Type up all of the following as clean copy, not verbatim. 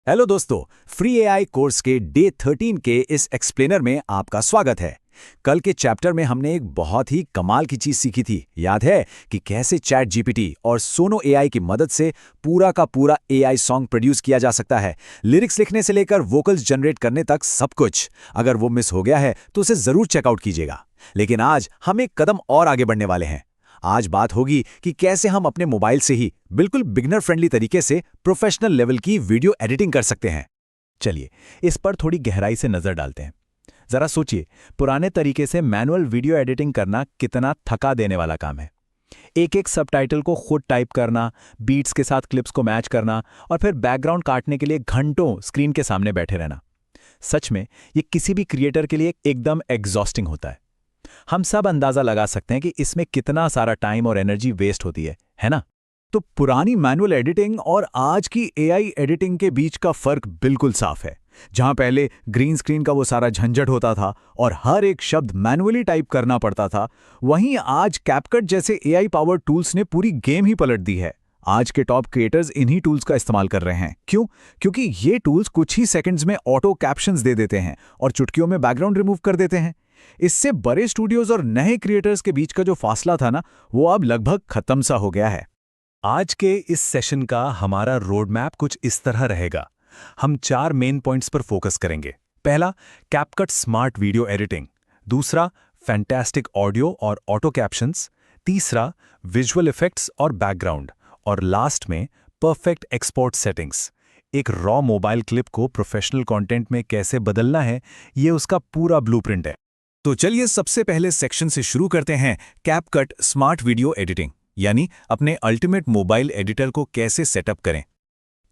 Hello दोस्तों, free AI course के day 13 के इस एक्सप्लेनर में आपका स्वागत है। कल के चैप्टर में हमने एक बहुत ही कमाल की चीज सीखी थी। याद है कि कैसे चैट जीपीटी और सोनो एआई की मदद से पूरा का पूरा एआई सॉन्ग प्रोड्यूस किया जा सकता है। लिरिक्स लिखने से लेकर वोकल्स जनरेट करने तक सब कुछ। अगर वो मिस हो गया है तो उसे जरूर चेकआउट कीजिएगा। लेकिन आज हम एक कदम और आगे बढ़ने वाले हैं। आज बात होगी कि कैसे हम अपने मोबाइल से ही बिल्कुल बिगनर फ्रेंडली तरीके से प्रोफेशनल लेवल की वीडियो एडिटिंग कर सकते हैं। चलिए इस पर थोड़ी गहराई से नजर डालते हैं। जरा सोचिए, पुराने तरीके से मैनुअल वीडियो एडिटिंग करना कितना थका देने वाला काम है। एक एक सबटाइटल को खुद टाइप करना, बीट्स के साथ क्लिप्स को मैच करना और फिर बैकग्राउंड काटने के लिए घंटों स्क्रीन के सामने बैठे रहना। सच में ये किसी भी क्रिएटर के लिए एकदम एग्जॉस्टिंग होता है। हम सब अंदाजा लगा सकते हैं कि इसमें कितना सारा टाइम और एनर्जी वेस्ट होती है ना? तो पुरानी मैनुअल एडिटिंग और आज की एआई एडिटिंग के बीच का फर्क बिल्कुल साफ है। जहां पहले ग्रीन स्क्रीन का वो सारा झंझट होता था और हर एक शब्द मैनुअली टाइप करना पड़ता था, वहीं आज कैपकट जैसे एआई पावर्ड टूल्स ने पूरी गेम ही पलट दी है। आज के टॉप क्रिएटर्स इन्हीं टूल्स का इस्तेमाल कर रहे हैं। क्यों? क्योंकि ये टूल्स कुछ ही सेकंड्स में ऑटो कैप्शंस दे देते हैं और चुटकियों में बैकग्राउंड रिमूव कर देते हैं। इससे बड़े स्टूडियोज और नए क्रिएटर्स के बीच का जो फासला था ना, वो अब लगभग खत्म सा हो गया है। आज के इस सेशन का हमारा रोड मैप कुछ इस तरह रहेगा। हम 4 मेन पॉइंट्स पर फोकस करेंगे। पहला, कैपकट स्मार्ट वीडियो एडिटिंग। दूसरा, फैंटास्टिक ऑडियो और ऑटो कैप्शंस। तीसरा, विजुअल इफेक्ट्स और बैकग्राउंड। और लास्ट में, परफेक्ट एक्सपोर्ट सेटिंग्स। एक रॉ मोबाइल क्लिप को प्रोफेशनल कंटेंट में कैसे बदलना है, ये उसका पूरा ब्लूप्रिंट है। तो चलिए सबसे पहले सेक्शन से शुरू करते हैं, कैपकट स्मार्ट वीडियो एडिटिंग, यानी अपने अल्टीमेट मोबाइल एडिटर को कैसे सेटअप करें।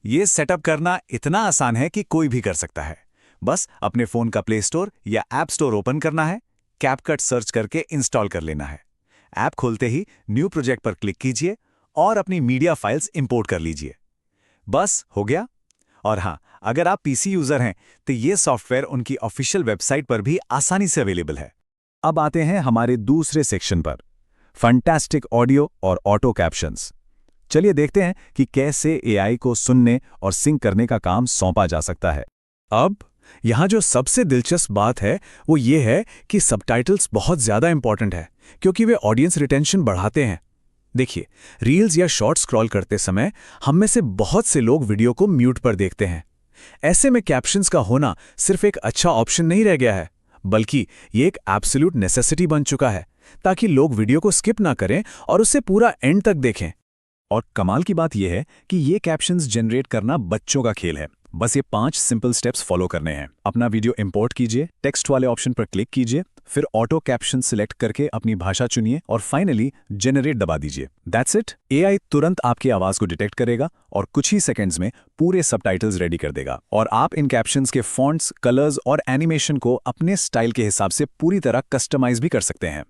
ये सेटअप करना इतना आसान है कि कोई भी कर सकता है। बस अपने फोन का प्ले स्टोर या ऐप स्टोर ओपन करना है, कैपकट सर्च करके इंस्टॉल कर लेना है। ऐप खोलते ही न्यू प्रोजेक्ट पर क्लिक कीजिए और अपनी मीडिया फाइल्स इंपोर्ट कर लीजिए। बस हो गया। और हाँ, अगर आप पीसी यूजर हैं तो ये सॉफ्टवेयर उनकी ऑफिशियल वेबसाइट पर भी आसानी से अवेलेबल है। अब आते हैं हमारे दूसरे सेक्शन पर, फैंटास्टिक ऑडियो और ऑटो कैप्शंस। चलिए देखते हैं कि कैसे एआई को सुनने और सिंक करने का काम सौंपा जा सकता है। अब यहाँ जो सबसे दिलचस्प बात है वो ये है कि सबटाइटल्स बहुत ज्यादा इंपॉर्टेंट है, क्योंकि वे ऑडियंस रिटेंशन बढ़ाते हैं। देखिए, रील्स या शॉर्ट स्क्रॉल करते समय हम में से बहुत से लोग वीडियो को म्यूट पर देखते हैं। ऐसे में कैप्शंस का होना सिर्फ एक अच्छा ऑप्शन नहीं रह गया है, बल्कि ये एक एब्सोल्यूट नेसेसिटी बन चुका है, ताकि लोग वीडियो को स्किप ना करें और उसे पूरा एंड तक देखें। और कमाल की बात यह है कि ये कैप्शंस जनरेट करना बच्चों का खेल है। बस ये 5 सिंपल स्टेप्स फॉलो करने हैं। अपना वीडियो इंपोर्ट कीजिए, टेक्स्ट वाले ऑप्शन पर क्लिक कीजिए, फिर ऑटो कैप्शन सिलेक्ट करके अपनी भाषा चुनिए और फाइनली जनरेट दबा दीजिए। That's it. एआई तुरंत आपकी आवाज को डिटेक्ट करेगा और कुछ ही सेकंड्स में पूरे सबटाइटल्स रेडी कर देगा। और आप इन कैप्शंस के फॉन्ट्स, कलर्स और एनिमेशन को अपने स्टाइल के हिसाब से पूरी तरह कस्टमाइज भी कर सकते हैं।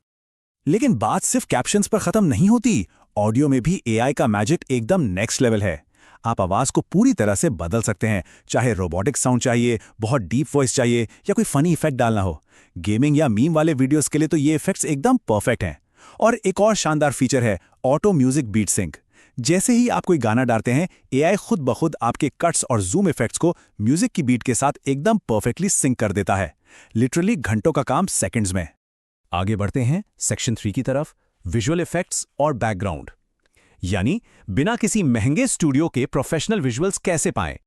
लेकिन बात सिर्फ कैप्शंस पर खत्म नहीं होती। ऑडियो में भी एआई का मैजिक एकदम नेक्स्ट लेवल है। आप आवाज को पूरी तरह से बदल सकते हैं, चाहे रोबोटिक साउंड चाहिए, बहुत डीप वॉइस चाहिए या कोई फनी इफेक्ट डालना हो। गेमिंग या मीम वाले वीडियोस के लिए तो ये इफेक्ट्स एकदम परफेक्ट हैं। और एक और शानदार फीचर है ऑटो म्यूजिक बीट सिंक। जैसे ही आप कोई गाना डालते हैं, एआई खुद ब खुद आपके कट्स और जूम इफेक्ट्स को म्यूजिक की बीट के साथ एकदम परफेक्टली सिंक कर देता है। लिटरली घंटों का काम सेकंड्स में। आगे बढ़ते हैं सेक्शन 3 की तरफ, विजुअल इफेक्ट्स और बैकग्राउंड। यानी बिना किसी महंगे स्टूडियो के प्रोफेशनल विजुअल्स कैसे पाएं।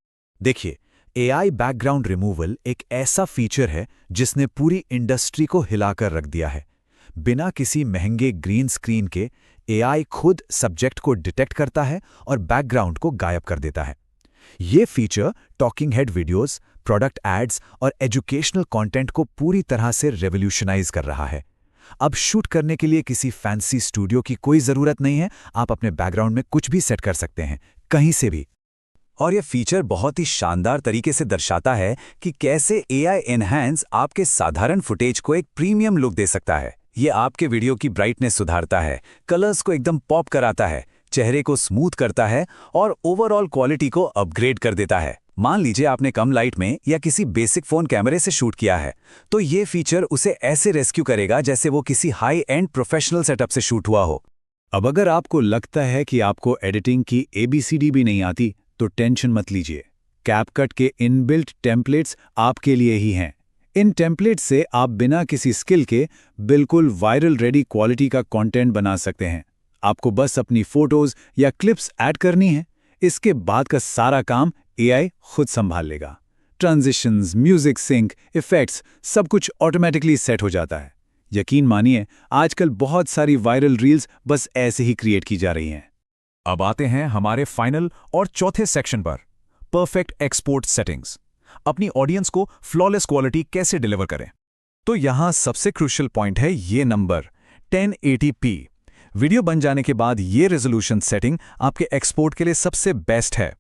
देखिए, एआई बैकग्राउंड रिमूवल एक ऐसा फीचर है जिसने पूरी इंडस्ट्री को हिलाकर रख दिया है। बिना किसी महंगे ग्रीन स्क्रीन के एआई खुद सब्जेक्ट को डिटेक्ट करता है और बैकग्राउंड को गायब कर देता है। ये feature talking head videos, product ads और एजुकेशनल कंटेंट को पूरी तरह से रेवोल्यूशनाइज कर रहा है। अब शूट करने के लिए किसी फैंसी स्टूडियो की कोई जरूरत नहीं है। आप अपने बैकग्राउंड में कुछ भी सेट कर सकते हैं, कहीं से भी। और यह फीचर बहुत ही शानदार तरीके से दर्शाता है कि कैसे एआई एनहांस आपके साधारण फुटेज को एक प्रीमियम लुक दे सकता है। ये आपके वीडियो की ब्राइटनेस सुधारता है, कलर्स को एकदम पॉप कराता है, चेहरे को स्मूथ करता है और ओवरऑल क्वालिटी को अपग्रेड कर देता है। मान लीजिए आपने कम लाइट में या किसी बेसिक फोन कैमरे से शूट किया है, तो ये फीचर उसे ऐसे रेस्क्यू करेगा जैसे वो किसी हाई एंड प्रोफेशनल सेटअप से शूट हुआ हो। अब अगर आपको लगता है कि आपको एडिटिंग की ABCD भी नहीं आती, तो टेंशन मत लीजिए। CapCut के इनबिल्ट टेम्पलेट्स आपके लिए ही हैं। इन टेम्पलेट्स से आप बिना किसी स्किल के बिल्कुल वायरल रेडी क्वालिटी का कंटेंट बना सकते हैं। आपको बस अपनी फोटोज या क्लिप्स ऐड करनी है। इसके बाद का सारा काम AI खुद संभाल लेगा। ट्रांजिशंस, म्यूजिक सिंक, इफेक्ट्स सब कुछ ऑटोमेटिकली सेट हो जाता है। यकीन मानिए, आजकल बहुत सारी वायरल रील्स बस ऐसे ही क्रिएट की जा रही हैं। अब आते हैं हमारे फाइनल और चौथे सेक्शन पर, परफेक्ट एक्सपोर्ट सेटिंग्स। अपनी ऑडियंस को फ्लॉलेस क्वालिटी कैसे डिलीवर करें। तो यहाँ सबसे क्रूशियल पॉइंट है ये नंबर 1080p। वीडियो बन जाने के बाद ये रेजोल्यूशन सेटिंग आपके एक्सपोर्ट के लिए सबसे बेस्ट है।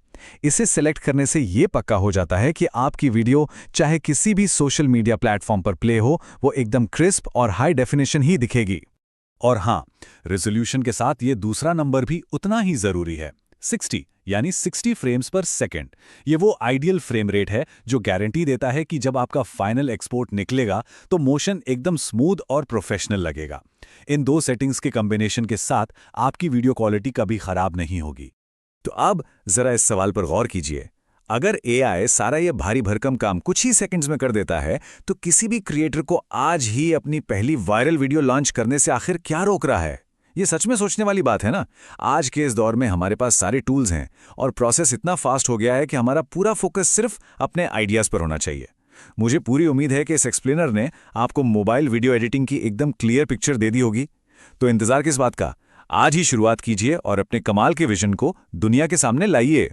इसे सेलेक्ट करने से ये पक्का हो जाता है कि आपकी वीडियो चाहे किसी भी सोशल मीडिया प्लेटफॉर्म पर प्ले हो, वो एकदम क्रिस्प और हाई डेफिनेशन ही दिखेगी। और हाँ, रेजोल्यूशन के साथ ये दूसरा नंबर भी उतना ही जरूरी है, 60 यानी 60 फ्रेम्स पर सेकेंड। ये वो आइडियल फ्रेम रेट है जो गारंटी देता है कि जब आपका फाइनल एक्सपोर्ट निकलेगा तो मोशन एकदम स्मूथ और प्रोफेशनल लगेगा। इन दो सेटिंग्स के कॉम्बिनेशन के साथ आपकी वीडियो क्वालिटी कभी खराब नहीं होगी। तो अब जरा इस सवाल पर गौर कीजिए, अगर AI सारा ये भारी भरकम काम कुछ ही सेकंड्स में कर देता है, तो किसी भी क्रिएटर को आज ही अपनी पहली वायरल वीडियो लॉन्च करने से आखिर क्या रोक रहा है? ये सच में सोचने वाली बात है ना। आज के इस दौर में हमारे पास सारे टूल्स हैं और प्रोसेस इतना फास्ट हो गया है कि हमारा पूरा फोकस सिर्फ अपने आइडियाज पर होना चाहिए। मुझे पूरी उम्मीद है कि इस एक्सप्लेनर ने आपको मोबाइल वीडियो एडिटिंग की एकदम क्लियर पिक्चर दे दी होगी। तो इंतजार किस बात का, आज ही शुरुआत कीजिए और अपने कमाल के विजन को दुनिया के सामने लाइए।